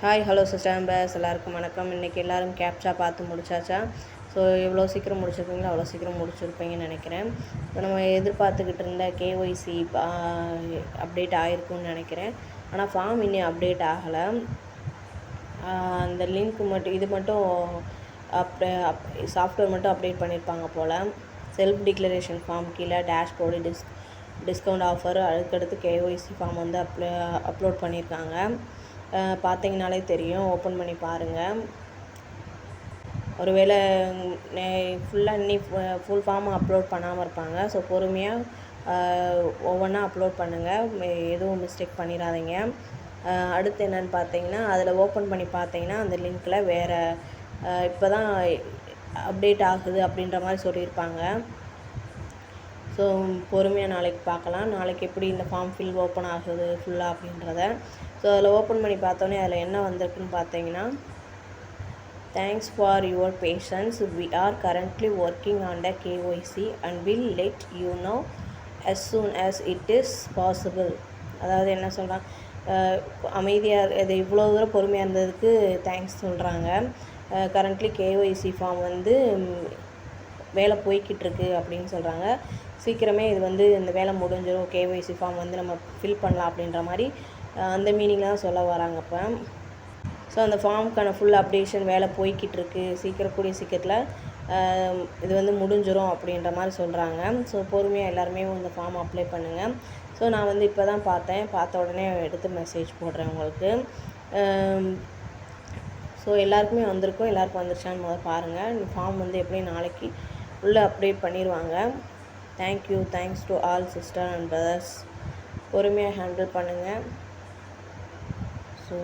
Hi hello sister base எல்லாருக்கும் வணக்கம். இன்றைக்கி எல்லோரும் கேப்சா பார்த்து முடிச்சாச்சா? ஸோ எவ்வளோ சீக்கிரம் முடிச்சிருப்பீங்களோ அவ்வளோ சீக்கிரம் முடிச்சிருப்பீங்கன்னு நினைக்கிறேன். இப்போ நம்ம எதிர்பார்த்துக்கிட்டு இருந்த கேஒய்சி அப்டேட் ஆகிருக்குன்னு நினைக்கிறேன். ஆனால் ஃபார்ம் இன்னும் அப்டேட் ஆகலை. அந்த லிங்க் மட்டும் இது மட்டும் சாஃப்ட்வேர் மட்டும் அப்டேட் பண்ணியிருப்பாங்க போல். செல்ஃப் டிக்ளரேஷன் ஃபார்ம் கீழே டேஷ்போர்டு டிஸ்கவுண்ட் ஆஃபர் அதுக்கடுத்து கேஒய்சி ஃபார்ம் வந்து அப்லோட் பண்ணியிருக்காங்க. பார்த்தீங்கனாலே தெரியும், ஓப்பன் பண்ணி பாருங்கள். ஒருவேளை ஃபுல்லாக ஃபுல் ஃபார்ம் அப்லோட் பண்ணாமல் இருப்பாங்க. ஸோ பொறுமையாக ஒவ்வொன்றா அப்லோட் பண்ணுங்கள், எதுவும் மிஸ்டேக் பண்ணிடாதீங்க. அடுத்து என்னென்னு பார்த்தீங்கன்னா, அதில் ஓப்பன் பண்ணி பார்த்தீங்கன்னா அந்த லிங்க்கில் வேறு இப்போ தான் அப்டேட் ஆகுது அப்படின்ற மாதிரி சொல்லியிருப்பாங்க. ஸோ பொறுமையாக நாளைக்கு பார்க்கலாம். நாளைக்கு எப்படி இந்த ஃபார்ம் ஓப்பன் ஆகுது ஃபுல்லாக அப்படின்றத. ஸோ அதில் ஓப்பன் பண்ணி பார்த்தோன்னே அதில் என்ன வந்திருக்குன்னு பார்த்தீங்கன்னா, thanks for your patience, we are currently working on the KYC and will let you know as soon as it is possible. அதாவது என்ன சொல்கிறாங்க, அமைதியாக இது இவ்வளோ தூரம் பொறுமையாக இருந்ததுக்கு தேங்க்ஸ் சொல்கிறாங்க. கரண்ட்லி கேஒய்சி ஃபார்ம் வந்து வேலை போய்கிட்டுருக்கு அப்படின்னு சொல்கிறாங்க. சீக்கிரமே இது வந்து இந்த வேலை முடிஞ்சிடும், கேஒய்சி ஃபார்ம் வந்து நம்ம ஃபில் பண்ணலாம் அப்படின்ற மாதிரி அந்த மீனிங்கில் தான் சொல்ல வராங்க. இப்போ ஸோ அந்த ஃபார்முக்கான ஃபுல் அப்டேஷன் வேலை போய்கிட்டுருக்கு, கூடிய சீக்கிரத்தில் இது வந்து முடிஞ்சிடும் அப்படின்ற மாதிரி சொல்கிறாங்க. ஸோ பொறுமையாக எல்லாருமே இந்த ஃபார்ம் அப்ளை பண்ணுங்கள். ஸோ நான் வந்து இப்போ தான் பார்த்த உடனே எடுத்து மெசேஜ் போடுறேன் உங்களுக்கு. ஸோ எல்லாருக்குமே வந்திருக்கும், எல்லாருக்கும் வந்துருச்சான்னு முதல்ல பாருங்கள். இந்த ஃபார்ம் வந்து எப்படி நாளைக்கு உள்ளே அப்டேட் பண்ணிடுவாங்க. Thanks to all sister and brothers. பொறுமையாக ஹேண்டில் பண்ணுங்கள். ஸோ